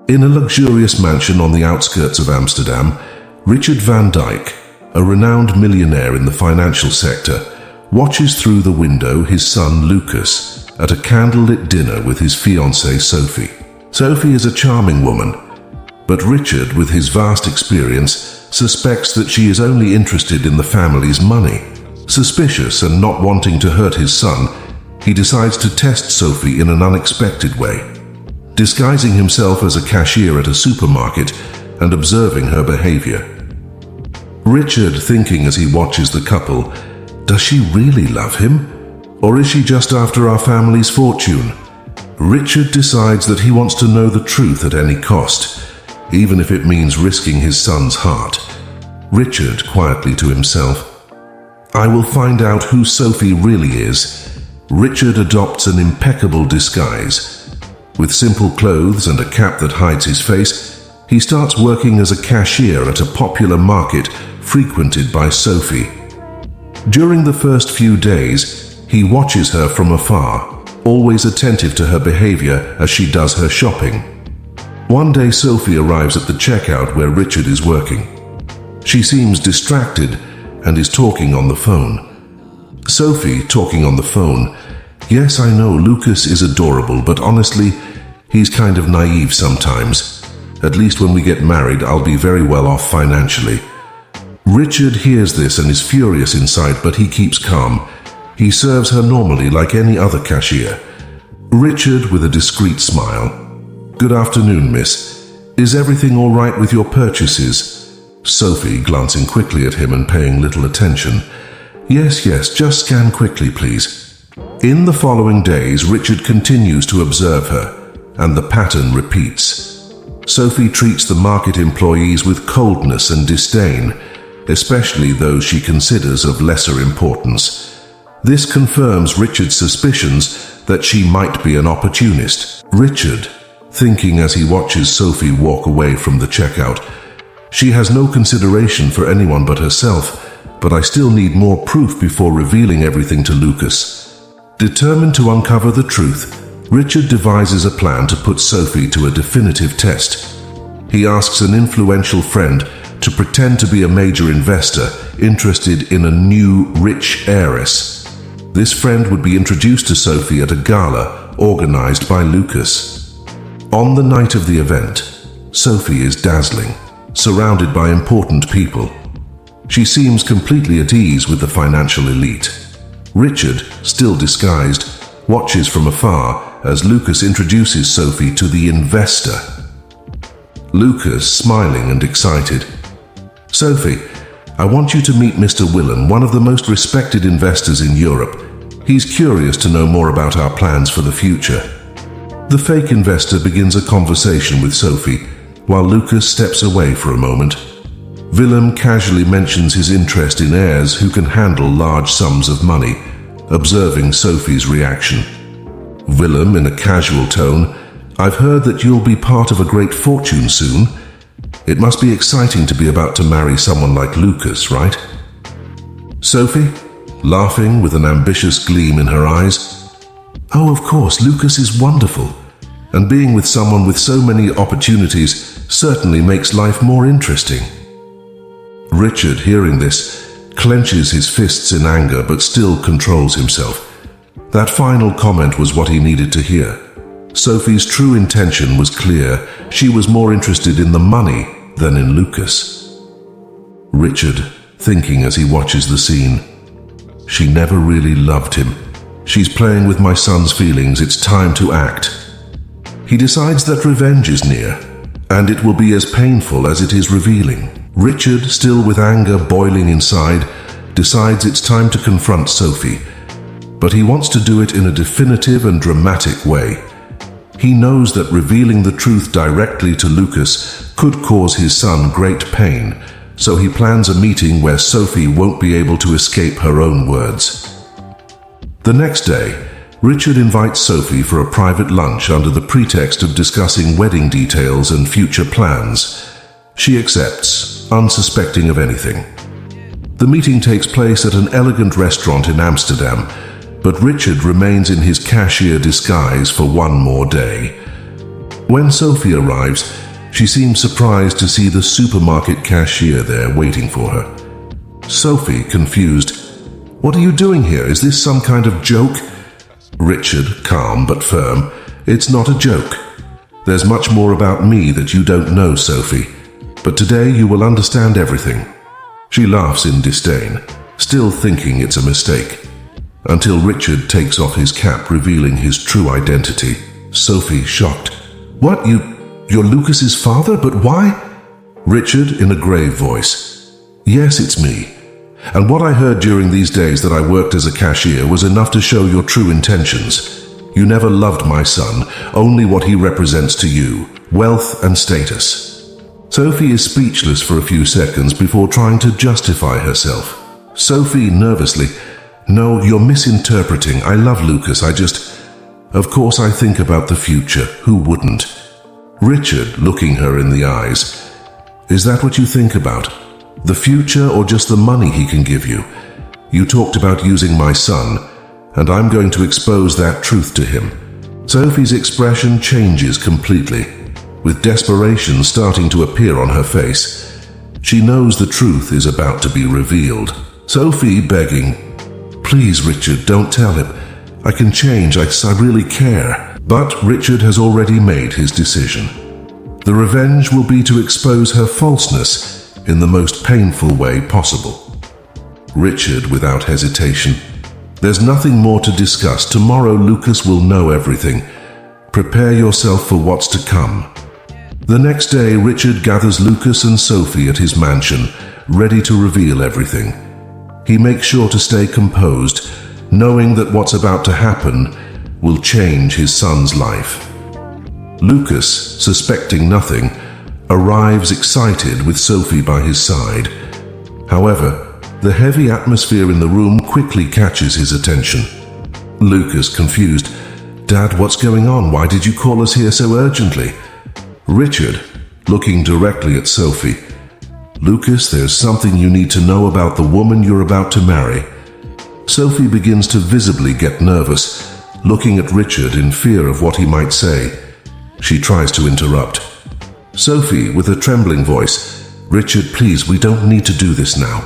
In a luxurious mansion on the outskirts of Amsterdam, Richard van Dijk, a renowned millionaire in the financial sector, watches through the window his son Lucas at a candlelit dinner with his fiancée Sophie. Sophie is a charming woman, but Richard, with his vast experience, suspects that she is only interested in the family's money. Suspicious and not wanting to hurt his son, he decides to test Sophie in an unexpected way, disguising himself as a cashier at a supermarket and observing her behavior. Richard, thinking as he watches the couple, does she really love him? Or is she just after our family's fortune? Richard decides that he wants to know the truth at any cost, even if it means risking his son's heart. Richard, quietly to himself, I will find out who Sophie really is. Richard adopts an impeccable disguise. With simple clothes and a cap that hides his face, he starts working as a cashier at a popular market frequented by Sophie. During the first few days, he watches her from afar, always attentive to her behavior as she does her shopping. One day Sophie arrives at the checkout where Richard is working. She seems distracted and is talking on the phone. Sophie, talking on the phone, yes, I know Lucas is adorable, but honestly, he's kind of naive sometimes. At least when we get married, I'll be very well off financially. Richard hears this and is furious inside, but he keeps calm. He serves her normally like any other cashier. Richard, with a discreet smile, Good afternoon, miss. Is everything all right with your purchases? Sophie, glancing quickly at him and paying little attention. Yes, just scan quickly, please. In the following days, Richard continues to observe her, and the pattern repeats. Sophie treats the market employees with coldness and disdain, especially those she considers of lesser importance. This confirms Richard's suspicions that she might be an opportunist. Richard, thinking as he watches Sophie walk away from the checkout, she has no consideration for anyone but herself, but I still need more proof before revealing everything to Lucas. Determined to uncover the truth, Richard devises a plan to put Sophie to a definitive test. He asks an influential friend to pretend to be a major investor interested in a new, rich heiress. This friend would be introduced to Sophie at a gala organized by Lucas. On the night of the event, Sophie is dazzling, surrounded by important people. She seems completely at ease with the financial elite. Richard, still disguised, watches from afar as Lucas introduces Sophie to the investor. Lucas, smiling and excited. Sophie, I want you to meet Mr. Willem, one of the most respected investors in Europe. He's curious to know more about our plans for the future. The fake investor begins a conversation with Sophie, while Lucas steps away for a moment. Willem casually mentions his interest in heirs who can handle large sums of money, observing Sophie's reaction. Willem, in a casual tone, I've heard that you'll be part of a great fortune soon. It must be exciting to be about to marry someone like Lucas, right? Sophie, laughing with an ambitious gleam in her eyes, Oh, of course, Lucas is wonderful, and being with someone with so many opportunities certainly makes life more interesting. Richard, hearing this, clenches his fists in anger but still controls himself. That final comment was what he needed to hear. Sophie's true intention was clear. She was more interested in the money than in Lucas. Richard, thinking as he watches the scene, she never really loved him. She's playing with my son's feelings. It's time to act. He decides that revenge is near, and it will be as painful as it is revealing. Richard, still with anger boiling inside, decides it's time to confront Sophie, but he wants to do it in a definitive and dramatic way. He knows that revealing the truth directly to Lucas could cause his son great pain, so he plans a meeting where Sophie won't be able to escape her own words. The next day, Richard invites Sophie for a private lunch under the pretext of discussing wedding details and future plans. She accepts, unsuspecting of anything. The meeting takes place at an elegant restaurant in Amsterdam, but Richard remains in his cashier disguise for one more day. When Sophie arrives, she seems surprised to see the supermarket cashier there waiting for her. Sophie, confused, "What are you doing here? Is this some kind of joke?" Richard, calm but firm, "It's not a joke. There's much more about me that you don't know, Sophie. But today you will understand everything." She laughs in disdain, still thinking it's a mistake, until Richard takes off his cap, revealing his true identity. Sophie, shocked, "What, you're Lucas's father? But why?" Richard, in a grave voice, "Yes, it's me. And what I heard during these days that I worked as a cashier was enough to show your true intentions. You never loved my son, only what he represents to you, wealth and status." Sophie is speechless for a few seconds before trying to justify herself. Sophie, nervously, "No, you're misinterpreting. I love Lucas. Of course I think about the future. Who wouldn't?" Richard, looking her in the eyes, "Is that what you think about? The future or just the money he can give you? You talked about using my son, and I'm going to expose that truth to him." Sophie's expression changes completely, with desperation starting to appear on her face. She knows the truth is about to be revealed. Sophie, begging, "Please, Richard, don't tell him. I can change, I really care." But Richard has already made his decision. The revenge will be to expose her falseness in the most painful way possible. Richard, without hesitation, "There's nothing more to discuss. Tomorrow Lucas will know everything. Prepare yourself for what's to come." The next day, Richard gathers Lucas and Sophie at his mansion, ready to reveal everything. He makes sure to stay composed, knowing that what's about to happen will change his son's life. Lucas, suspecting nothing, arrives excited with Sophie by his side. However, the heavy atmosphere in the room quickly catches his attention. Lucas, confused, "Dad, what's going on? Why did you call us here so urgently?" Richard, looking directly at Sophie, "Lucas, there's something you need to know about the woman you're about to marry." Sophie begins to visibly get nervous, looking at Richard in fear of what he might say. She tries to interrupt. Sophie, with a trembling voice, "Richard, please, we don't need to do this now."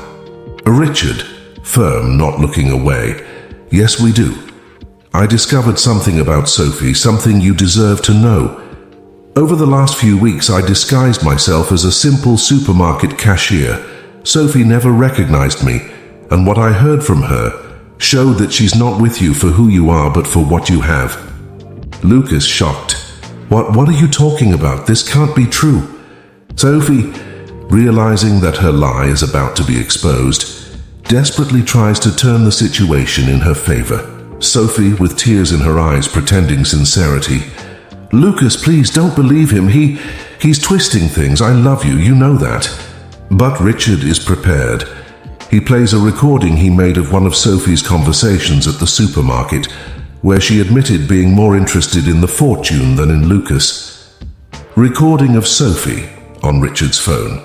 Richard, firm, not looking away, "Yes, we do. I discovered something about Sophie, something you deserve to know. Over the last few weeks, I disguised myself as a simple supermarket cashier. Sophie never recognized me, and what I heard from her showed that she's not with you for who you are, but for what you have." Lucas, shocked, What are you talking about? This can't be true." Sophie, realizing that her lie is about to be exposed, desperately tries to turn the situation in her favor. Sophie, with tears in her eyes, pretending sincerity, "Lucas, please don't believe him. He's twisting things. I love you, you know that." But Richard is prepared. He plays a recording he made of one of Sophie's conversations at the supermarket, where she admitted being more interested in the fortune than in Lucas. Recording of Sophie on Richard's phone.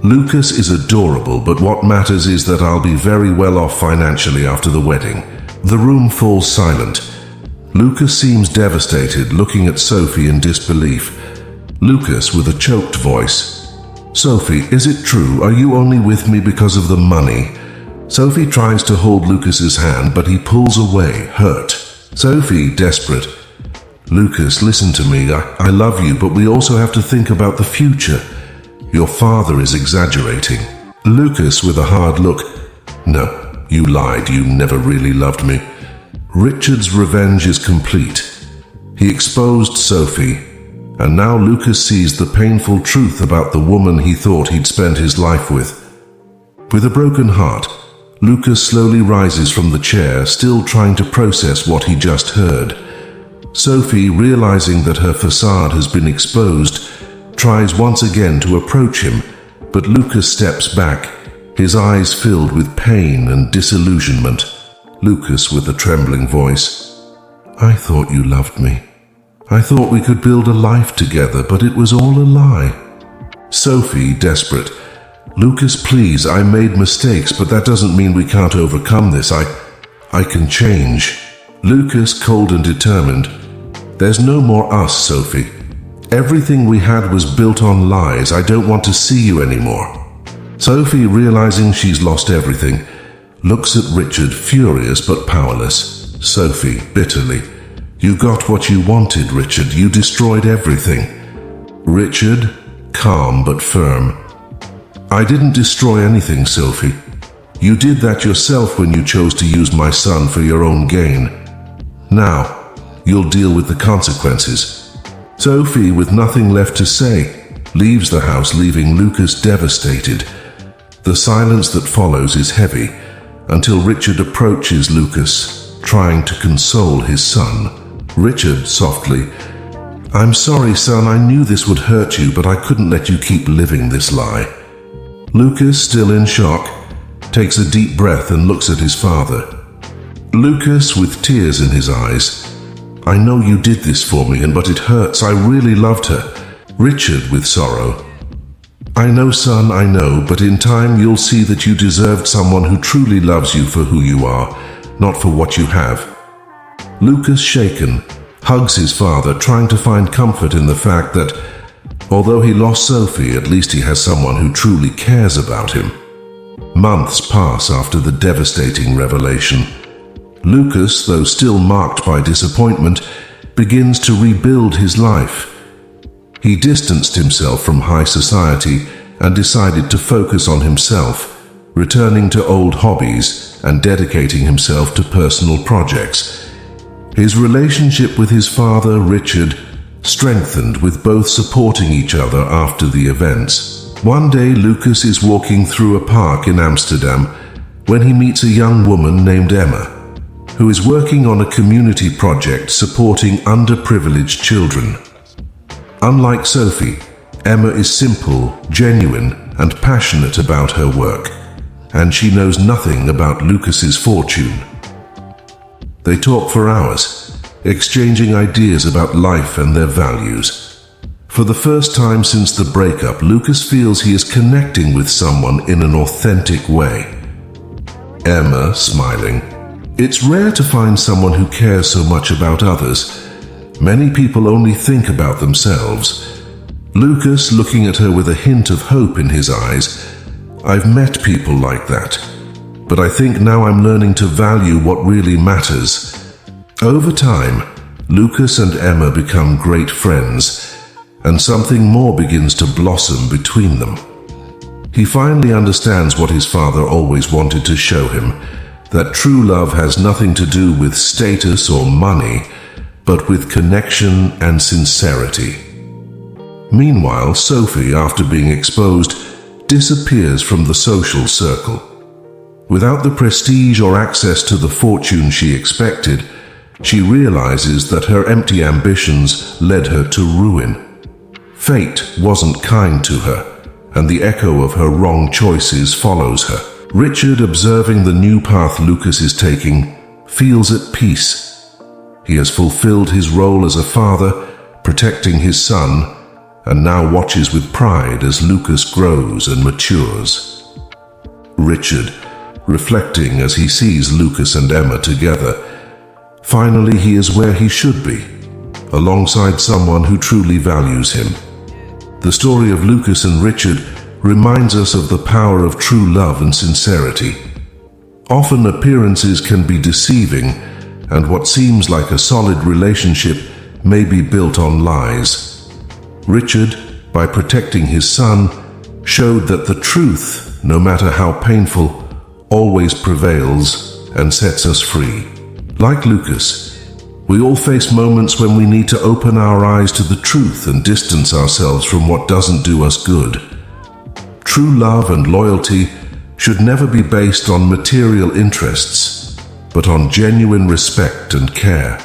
"Lucas is adorable, but what matters is that I'll be very well off financially after the wedding." The room falls silent. Lucas seems devastated, looking at Sophie in disbelief. Lucas, with a choked voice, "Sophie, is it true? Are you only with me because of the money?" Sophie tries to hold Lucas's hand, but he pulls away, hurt. Sophie, desperate, "Lucas, listen to me. I love you, but we also have to think about the future. Your father is exaggerating." Lucas, with a hard look, "No, you lied. You never really loved me." Richard's revenge is complete. He exposed Sophie, and now Lucas sees the painful truth about the woman he thought he'd spend his life with. With a broken heart, Lucas slowly rises from the chair, still trying to process what he just heard. Sophie, realizing that her facade has been exposed, tries once again to approach him, but Lucas steps back, his eyes filled with pain and disillusionment. Lucas, with a trembling voice, "I thought you loved me. I thought we could build a life together, but it was all a lie." Sophie, desperate, "Lucas, please, I made mistakes, but that doesn't mean we can't overcome this. I can change." Lucas, cold and determined, "There's no more us, Sophie. Everything we had was built on lies. I don't want to see you anymore." Sophie, realizing she's lost everything, looks at Richard, furious but powerless. Sophie, bitterly, "You got what you wanted, Richard. You destroyed everything." Richard, calm but firm, "I didn't destroy anything, Sophie. You did that yourself when you chose to use my son for your own gain. Now, you'll deal with the consequences." Sophie, with nothing left to say, leaves the house, leaving Lucas devastated. The silence that follows is heavy until Richard approaches Lucas, trying to console his son. Richard, softly, "I'm sorry, son. I knew this would hurt you, but I couldn't let you keep living this lie." Lucas, still in shock, takes a deep breath and looks at his father. Lucas, with tears in his eyes, "I know you did this for me, but it hurts. I really loved her." Richard, with sorrow, "I know, son, I know, but in time you'll see that you deserved someone who truly loves you for who you are, not for what you have." Lucas, shaken, hugs his father, trying to find comfort in the fact that, although he lost Sophie, at least he has someone who truly cares about him. Months pass after the devastating revelation. Lucas, though still marked by disappointment, begins to rebuild his life. He distanced himself from high society and decided to focus on himself, returning to old hobbies and dedicating himself to personal projects. His relationship with his father, Richard, strengthened, with both supporting each other after the events. One day, Lucas is walking through a park in Amsterdam when he meets a young woman named Emma, who is working on a community project supporting underprivileged children. Unlike Sophie, Emma is simple, genuine, and passionate about her work, and she knows nothing about Lucas's fortune. They talk for hours, exchanging ideas about life and their values. For the first time since the breakup, Lucas feels he is connecting with someone in an authentic way. Emma, smiling, "It's rare to find someone who cares so much about others. Many people only think about themselves." Lucas, looking at her with a hint of hope in his eyes, "I've met people like that, but I think now I'm learning to value what really matters." Over time, Lucas and Emma become great friends, and something more begins to blossom between them. He finally understands what his father always wanted to show him, that true love has nothing to do with status or money, but with connection and sincerity. Meanwhile, Sophie, after being exposed, disappears from the social circle. Without the prestige or access to the fortune she expected, she realizes that her empty ambitions led her to ruin. Fate wasn't kind to her, and the echo of her wrong choices follows her. Richard, observing the new path Lucas is taking, feels at peace. He has fulfilled his role as a father, protecting his son, and now watches with pride as Lucas grows and matures. Richard, reflecting as he sees Lucas and Emma together, finally he is where he should be, alongside someone who truly values him. The story of Lucas and Richard reminds us of the power of true love and sincerity. Often appearances can be deceiving, and what seems like a solid relationship may be built on lies. Richard, by protecting his son, showed that the truth, no matter how painful, always prevails and sets us free. Like Lucas, we all face moments when we need to open our eyes to the truth and distance ourselves from what doesn't do us good. True love and loyalty should never be based on material interests, but on genuine respect and care.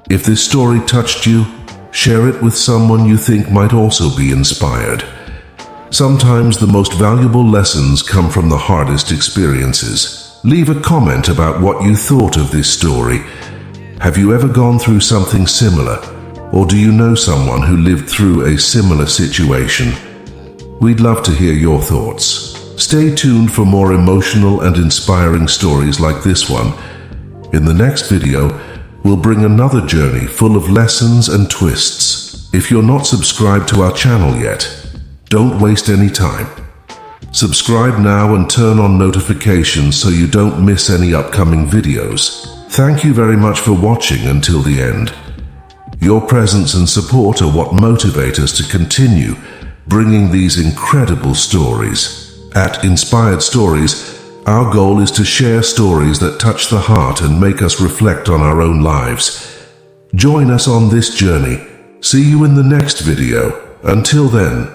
If this story touched you, share it with someone you think might also be inspired. Sometimes the most valuable lessons come from the hardest experiences. Leave a comment about what you thought of this story. Have you ever gone through something similar, or do you know someone who lived through a similar situation? We'd love to hear your thoughts. Stay tuned for more emotional and inspiring stories like this one. In the next video, we'll bring another journey full of lessons and twists. If you're not subscribed to our channel yet, don't waste any time. Subscribe now and turn on notifications so you don't miss any upcoming videos. Thank you very much for watching until the end. Your presence and support are what motivate us to continue bringing these incredible stories. At Inspired Stories, our goal is to share stories that touch the heart and make us reflect on our own lives. Join us on this journey. See you in the next video. Until then,